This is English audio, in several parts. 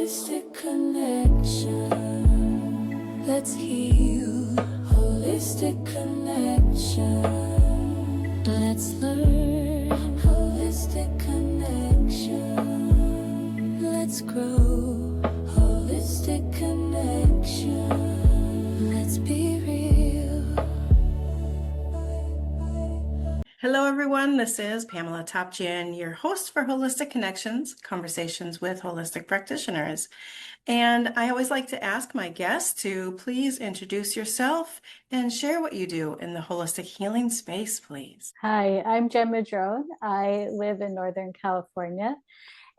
Holistic connection. Let's heal. Holistic connection. Let's learn. Holistic connection. Let's grow. Holistic connection. Let's be real. Hello, everyone. This is PamelaTopjian, your host for Holistic Connections, Conversations with Holistic Practitioners. And I always like to ask my guests to please introduce yourself and share what you do in the holistic healing space, please. Hi, I'm Jen Madrone. I live in Northern California,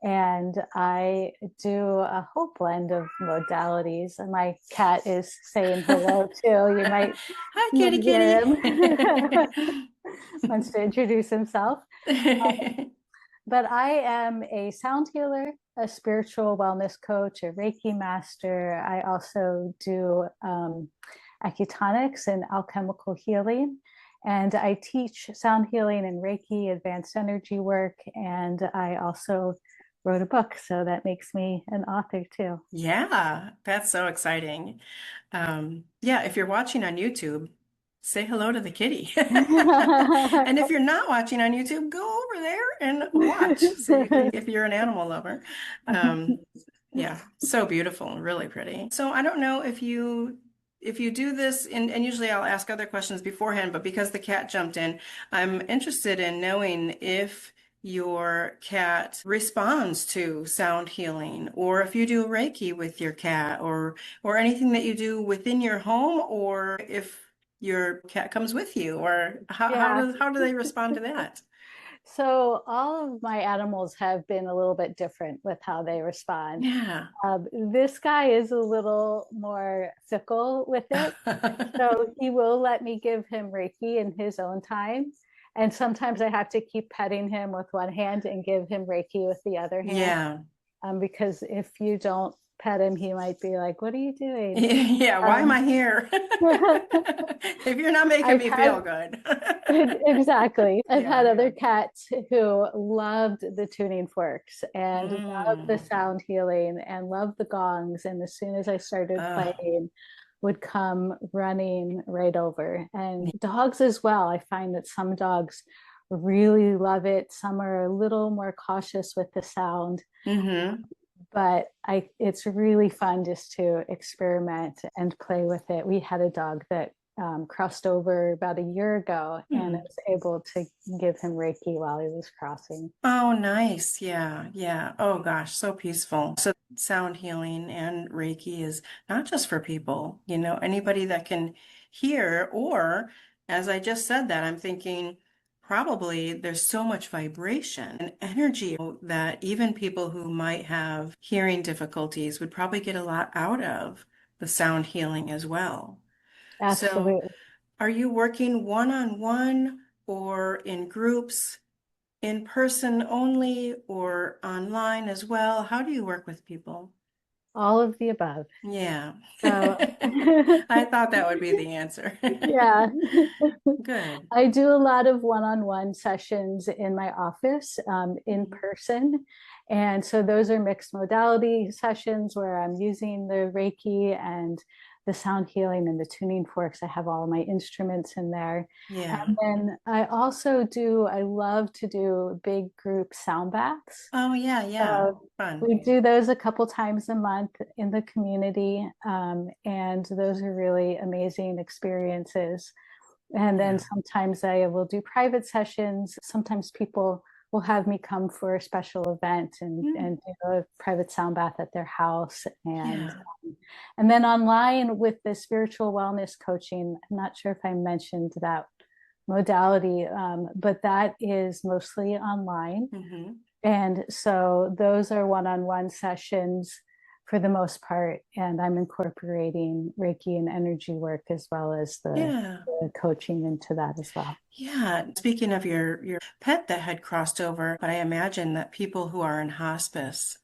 and I do a whole blend of modalities. And my cat is saying hello too. You might Hi, kitty, hear him. kitty. Wants to introduce himself. But I am a sound healer, a spiritual wellness coach, a Reiki master. I also do acutonics and alchemical healing. And I teach sound healing and Reiki, advanced energy work. And I also wrote a book, so that makes me an author too. Yeah, that's so exciting. Yeah, if you're watching on YouTube, say hello to the kitty. And if you're not watching on YouTube, go over there and watch. So you can, if you're an animal lover. Yeah, so beautiful and really pretty. So I don't know if you do this, and usually I'll ask other questions beforehand, but because the cat jumped in, I'm interested in knowing if your cat responds to sound healing, or if you do Reiki with your cat, or anything that you do within your home, or if your cat comes with you, or how do they respond to that? So all of my animals have been a little bit different with how they respond. Yeah. This guy is a little more fickle with it. So he will let me give him Reiki in his own time. And sometimes I have to keep petting him with one hand and give him Reiki with the other hand. Yeah. Because if you don't pet him, he might be like, "What are you doing?" Yeah, why am I here? If you're not making me feel good. Exactly. I've had Yeah. other cats who loved the tuning forks and loved the sound healing and loved the gongs. And as soon as I started playing, would come running right over. And dogs as well. I find that some dogs really love it. Some are a little more cautious with the sound. But it's really fun just to experiment and play with it. We had a dog that crossed over about a year ago, and I was able to give him Reiki while he was crossing. Oh, nice. Yeah, yeah. Oh gosh, so peaceful. So sound healing and Reiki is not just for people, anybody that can hear, or as I just said that, I'm thinking probably there's so much vibration and energy that even people who might have hearing difficulties would probably get a lot out of the sound healing as well. So, Absolutely. are you working one-on-one or in groups, in person only, or online as well? How do you work with people? All of the above. Yeah. So, I thought that would be the answer. yeah. Good. I do a lot of one-on-one sessions in my office, in person. And so those are mixed modality sessions where I'm using the Reiki and the sound healing and the tuning forks. I have all of my instruments in there. Yeah. And then I love to do big group sound baths. Oh, yeah, yeah. So Fun. we do those a couple times a month in the community. And those are really amazing experiences. And then sometimes I will do private sessions. Sometimes people will have me come for a special event and do a private sound bath at their house. And then online with the spiritual wellness coaching, I'm not sure if I mentioned that modality, but that is mostly online. And so those are one-on-one sessions for the most part, and I'm incorporating Reiki and energy work as well as the coaching into that as well. Yeah. Speaking of your pet that had crossed over, but I imagine that people who are in hospice,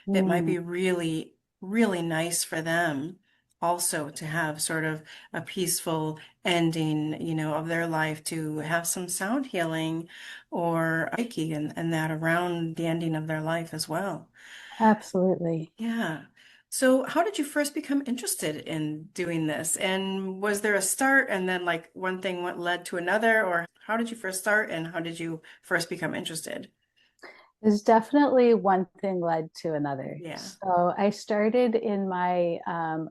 it might be really, really nice for them also to have sort of a peaceful ending, of their life, to have some sound healing or Reiki and that around the ending of their life as well. Absolutely. Yeah. So how did you first become interested in doing this? And was there a start and then like one thing went led to another, or how did you first start and how did you first become interested? There's definitely one thing led to another. Yeah. So I started in my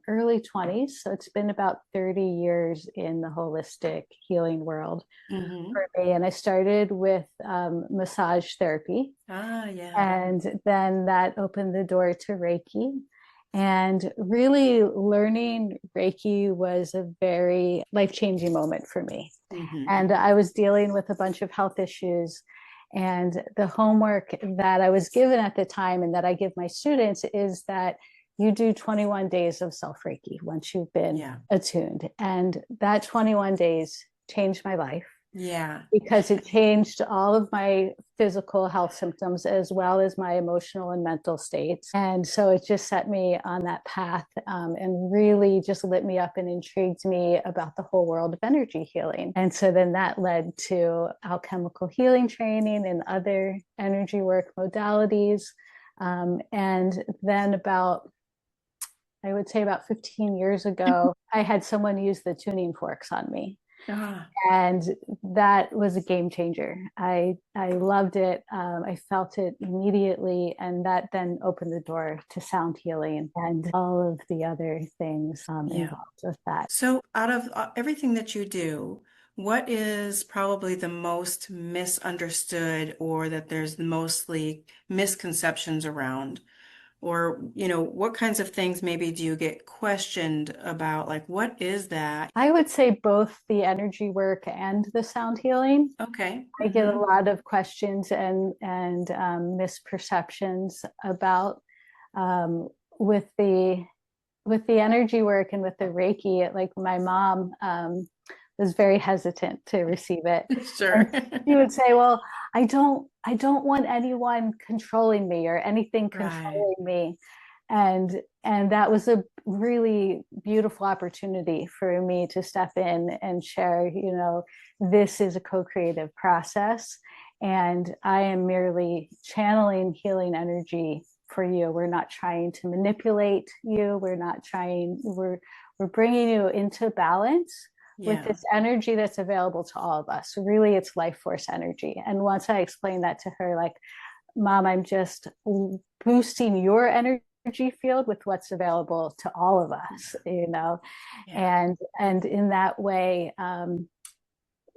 early 20s. So it's been about 30 years in the holistic healing world Hmm. for me. And I started with massage therapy. Ah, yeah. And then that opened the door to Reiki. And really learning Reiki was a very life-changing moment for me. Hmm. And I was dealing with a bunch of health issues. And the homework that I was given at the time and that I give my students is that you do 21 days of self Reiki once you've been Yeah. attuned. And that 21 days changed my life Yeah. because it changed all of my physical health symptoms as well as my emotional and mental states. And so it just set me on that path and really just lit me up and intrigued me about the whole world of energy healing. And so then that led to alchemical healing training and other energy work modalities. And then I would say about 15 years ago, I had someone use the tuning forks on me, Ah, and that was a game changer. I loved it. I felt it immediately, and that then opened the door to sound healing and all of the other things yeah. involved with that. So out of everything that you do, what is probably the most misunderstood or that there's mostly misconceptions around? Or, what kinds of things maybe do you get questioned about? Like, what is that? I would say both the energy work and the sound healing. Okay. I get a Hmm. lot of questions and misperceptions about um, with the energy work and with the Reiki. Like my mom was very hesitant to receive it, and Sure. she would say, "Well, I don't want anyone controlling me or anything Right. controlling me," and that was a really beautiful opportunity for me to step in and share. This is a co-creative process, and I am merely channeling healing energy for you. We're not trying to manipulate you. We're bringing you into balance with Yeah. this energy that's available to all of us. Really, it's life force energy. And once I explained that to her, like, Mom, I'm just boosting your energy field with what's available to all of us. Yeah. And in that way,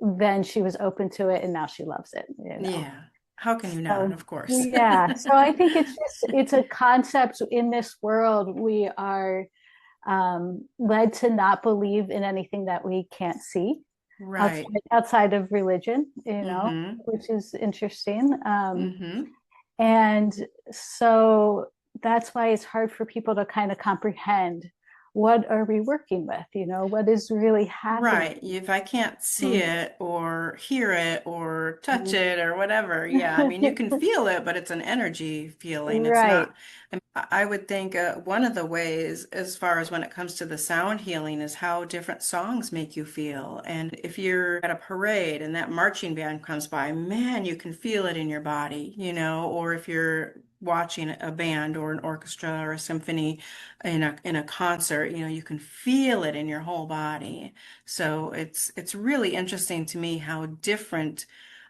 then she was open to it, and now she loves it. Yeah. How can you not? So Of course. yeah, so I think it's a concept in this world. We are led to not believe in anything that we can't see Right. outside of religion, Hmm. which is interesting. Hmm. And so that's why it's hard for people to kind of comprehend what are we working with, what is really happening. Right. If I can't see Mhm. it or hear it or touch it or whatever, yeah. I mean, you can feel it, but it's an energy feeling. It's Right. not. I would think one of the ways, as far as when it comes to the sound healing, is how different songs make you feel. And if you're at a parade and that marching band comes by, man, you can feel it in your body, or if you're watching a band or an orchestra or a symphony in a concert, you can feel it in your whole body. So it's really interesting to me how different,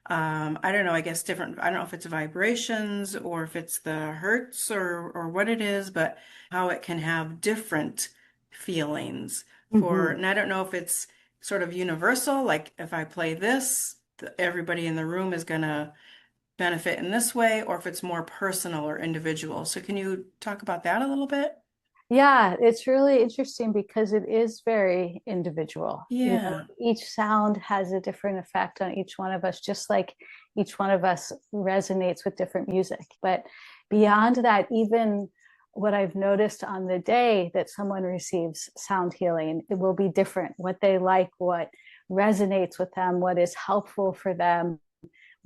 I don't know, I guess different, I don't know if it's vibrations or if it's the hertz or what it is, but how it can have different feelings for, Mhm. and I don't know if it's sort of universal, like if I play this, everybody in the room is gonna benefit in this way, or if it's more personal or individual. So can you talk about that a little bit? Yeah, it's really interesting because it is very individual. Yeah. Each sound has a different effect on each one of us, just like each one of us resonates with different music. But beyond that, even what I've noticed on the day that someone receives sound healing, it will be different. What they like, what resonates with them, what is helpful for them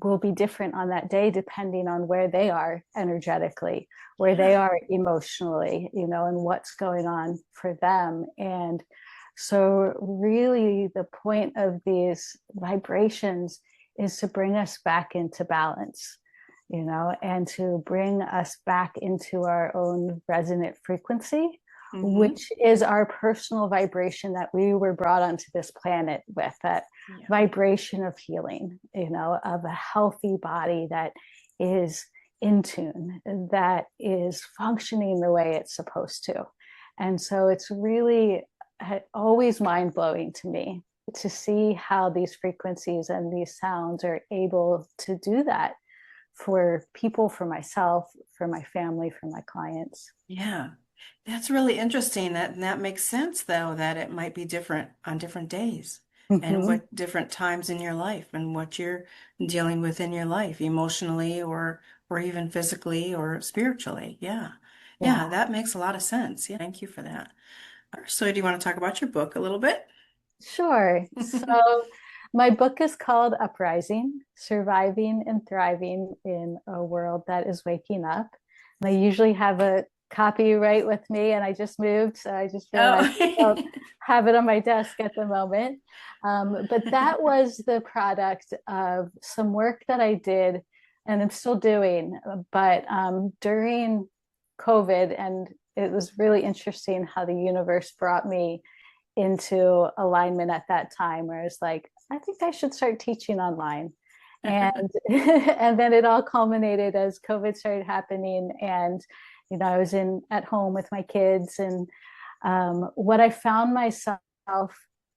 will be different on that day depending on where they are energetically, where they Yeah. are emotionally, and what's going on for them. And so, really, the point of these vibrations is to bring us back into balance. and to bring us back into our own resonant frequency, Mm-hmm. which is our personal vibration that we were brought onto this planet with, that Yeah. vibration of healing, of a healthy body that is in tune, that is functioning the way it's supposed to. And so it's really always mind blowing to me to see how these frequencies and these sounds are able to do that for people, for myself, for my family, for my clients. Yeah. That's really interesting. That makes sense, though, that it might be different on different days and Mm-hmm. what different times in your life and what you're dealing with in your life, emotionally or even physically or spiritually. Yeah. Yeah, Yeah, that makes a lot of sense. Yeah, thank you for that. So do you want to talk about your book a little bit? sure. So my book is called Uprising: Surviving and Thriving in a World That Is Waking Up. And I usually have a copy right with me, and I just moved, so I just realized I don't Oh. have it on my desk at the moment. But that was the product of some work that I did, and I'm still doing, but during COVID, and it was really interesting how the universe brought me into alignment at that time, where it's like, I think I should start teaching online. And and then it all culminated as COVID started happening. And I was in at home with my kids. And what I found myself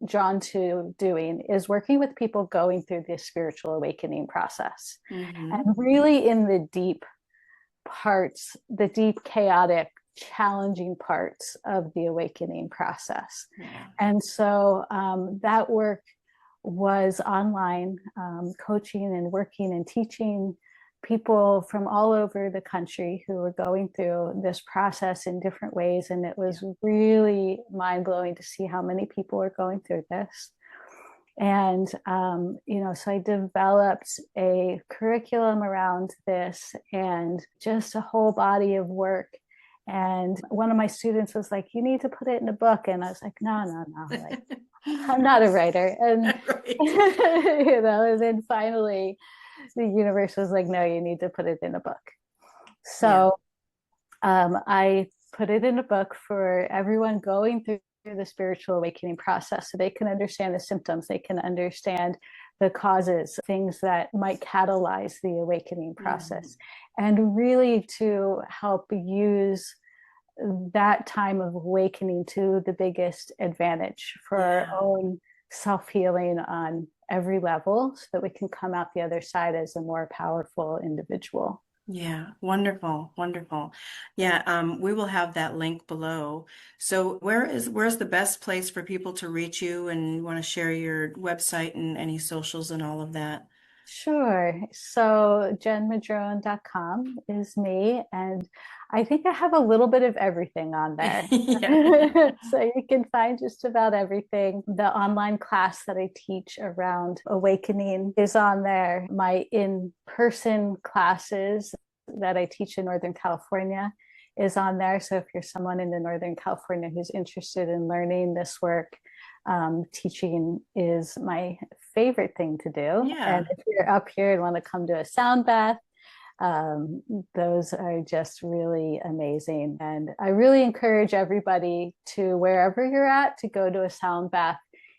drawn to doing is working with people going through this spiritual awakening process. Hmm. And really in the deep parts, the deep, chaotic, challenging parts of the awakening process. Yeah. And so that work was online, coaching and working and teaching people from all over the country who were going through this process in different ways. And it was really mind blowing to see how many people are going through this. And, so I developed a curriculum around this and just a whole body of work. And one of my students was like, you need to put it in a book. And I was like, no, no, no. Like, I'm not a writer. And, Right. and then finally the universe was like, no, you need to put it in a book. Yeah. So I put it in a book for everyone going through the spiritual awakening process so they can understand the symptoms, they can understand the causes, things that might catalyze the awakening Mhm. process, and really to help use that time of awakening to the biggest advantage for our Yeah. own self-healing on every level so that we can come out the other side as a more powerful individual. Yeah, wonderful, wonderful. Yeah, we will have that link below. So where's the best place for people to reach you and want to share your website and any socials and all of that? Sure. So jenmadrone.com is me. And I think I have a little bit of everything on there. Yeah. So you can find just about everything. The online class that I teach around awakening is on there. My in-person classes that I teach in Northern California is on there. So if you're someone in the Northern California who's interested in learning this work, teaching is my favorite thing to do. And Yeah. if you're up here and want to come to a sound bath, those are just really amazing. And I really encourage everybody to, wherever you're at, to go to a sound bath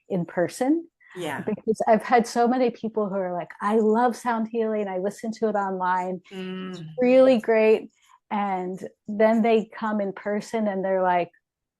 in person. Yeah. Because I've had so many people who are like, I love sound healing. I listen to it online. It's Mm, really great. And then they come in person and they're like,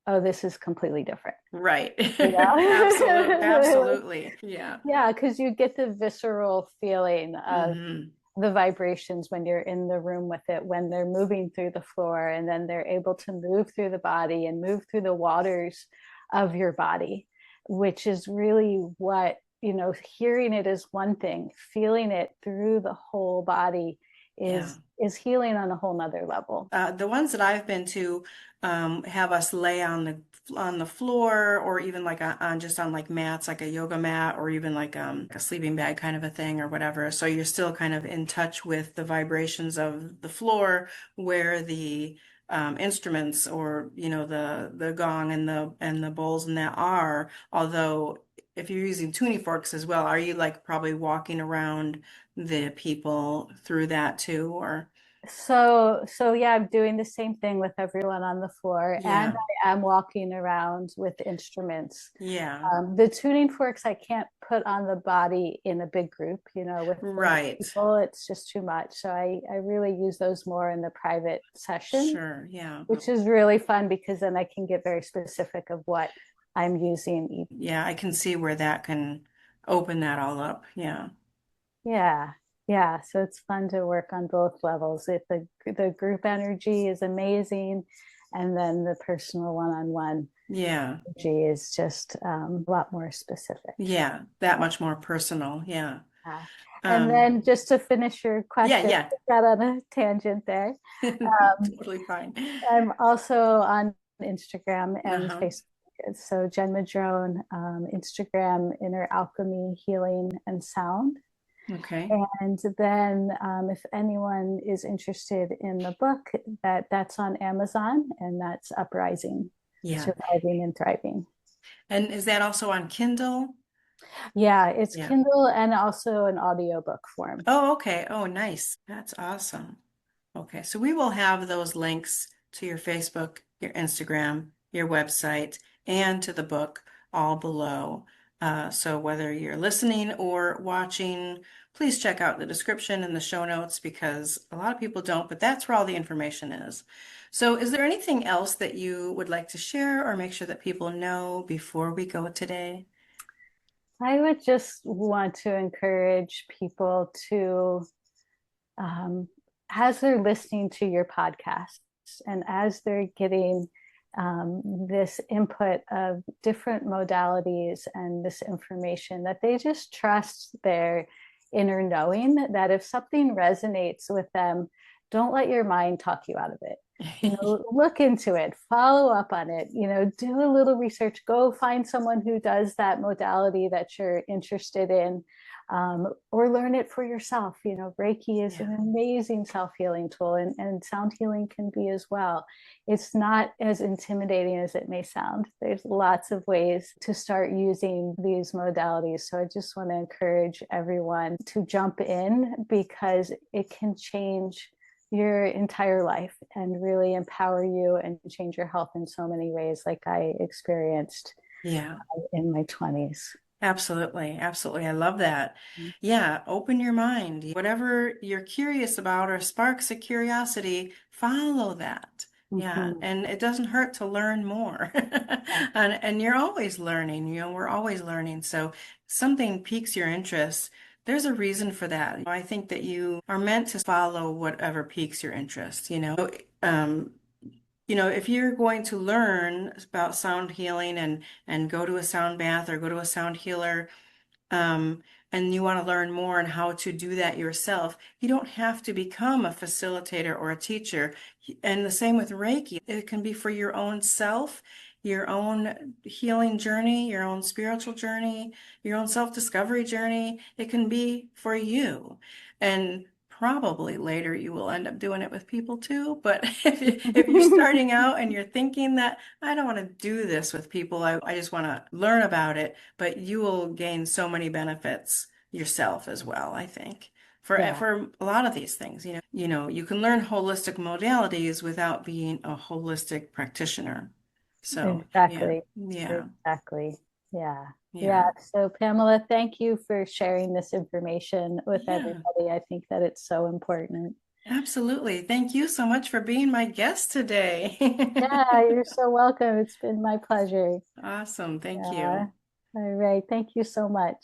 oh, this is completely different. right. Absolutely. Yeah. Absolutely. Yeah. Yeah, because you get the visceral feeling of Hmm. the vibrations when you're in the room with it, when they're moving through the floor, and then they're able to move through the body and move through the waters of your body, which is really what, hearing it is one thing, feeling it through the whole body Yeah. is healing on a whole nother level. The ones that I've been to have us lay on the floor or even like on just on like mats, like a yoga mat or even like a sleeping bag kind of a thing or whatever. So you're still kind of in touch with the vibrations of the floor where the instruments or the gong and the bowls and that are, although if you're using tuning forks as well, are you like probably walking around the people through that too, or So yeah, I'm doing the same thing with everyone on the floor, and yeah, I am walking around with instruments. yeah, The tuning forks I can't put on the body in a big group, with right. people. It's just too much. So I really use those more in the private session, Sure, yeah. which is really fun because then I can get very specific of what I'm using. Yeah, I can see where that can open that all up. Yeah. Yeah, yeah. So it's fun to work on both levels. If the group energy is amazing, and then the personal one-on-one Yeah. energy is just a lot more specific. Yeah. That much more personal. Yeah. Yeah. And Um, then just to finish your yeah, question, yeah. got on a tangent there. Um, Totally fine. I'm also on Instagram and Uh-huh. Facebook. So Jen Madrone, Instagram, Inner Alchemy, Healing and Sound. Okay. And then if anyone is interested in the book, that's on Amazon, and that's Uprising, Yeah. Surviving and Thriving. And is that also on Kindle? Yeah, it's Yeah. Kindle and also an audiobook form. Oh, okay. Oh, nice. That's awesome. Okay, so we will have those links to your Facebook, your Instagram, your website, and to the book all below. So whether you're listening or watching, please check out the description and the show notes because a lot of people don't, but that's where all the information is. So is there anything else that you would like to share or make sure that people know before we go today? I would just want to encourage people to, um, as they're listening to your podcasts and as they're getting this input of different modalities and this information, that they just trust their inner knowing, that if something resonates with them, don't let your mind talk you out of it. Look into it, follow up on it, do a little research, go find someone who does that modality that you're interested in, or learn it for yourself. Reiki is an Yeah. amazing self-healing tool, and sound healing can be as well. It's not as intimidating as it may sound. There's lots of ways to start using these modalities. So I just want to encourage everyone to jump in because it can change your entire life and really empower you and change your health in so many ways, like I experienced Yeah. in my 20s. Absolutely. Absolutely. I love that. Yeah. Open your mind. Whatever you're curious about or sparks a curiosity, follow that. Yeah. Mm-hmm. And it doesn't hurt to learn more. Yeah. And you're always learning, we're always learning. So something piques your interest. There's a reason for that. I think that you are meant to follow whatever piques your interest. Um, if you're going to learn about sound healing and go to a sound bath or go to a sound healer, um, and you want to learn more on how to do that yourself, you don't have to become a facilitator or a teacher. And the same with Reiki. It can be for your own self, your own healing journey, your own spiritual journey, your own self-discovery journey. It can be for you. And probably later you will end up doing it with people too. But if you're starting out and you're thinking that I don't want to do this with people, I just want to learn about it, but you will gain so many benefits yourself as well, I think. Yeah, For a lot of these things, you can learn holistic modalities without being a holistic practitioner. So, yeah, exactly. yeah, Exactly. Yeah. Yeah. yeah, So, Pamela, thank you for sharing this information with yeah, everybody. I think that it's so important. absolutely. Thank you so much for being my guest today. Yeah, you're so welcome. It's been my pleasure. Awesome. Thank Yeah. you. All right. Thank you so much.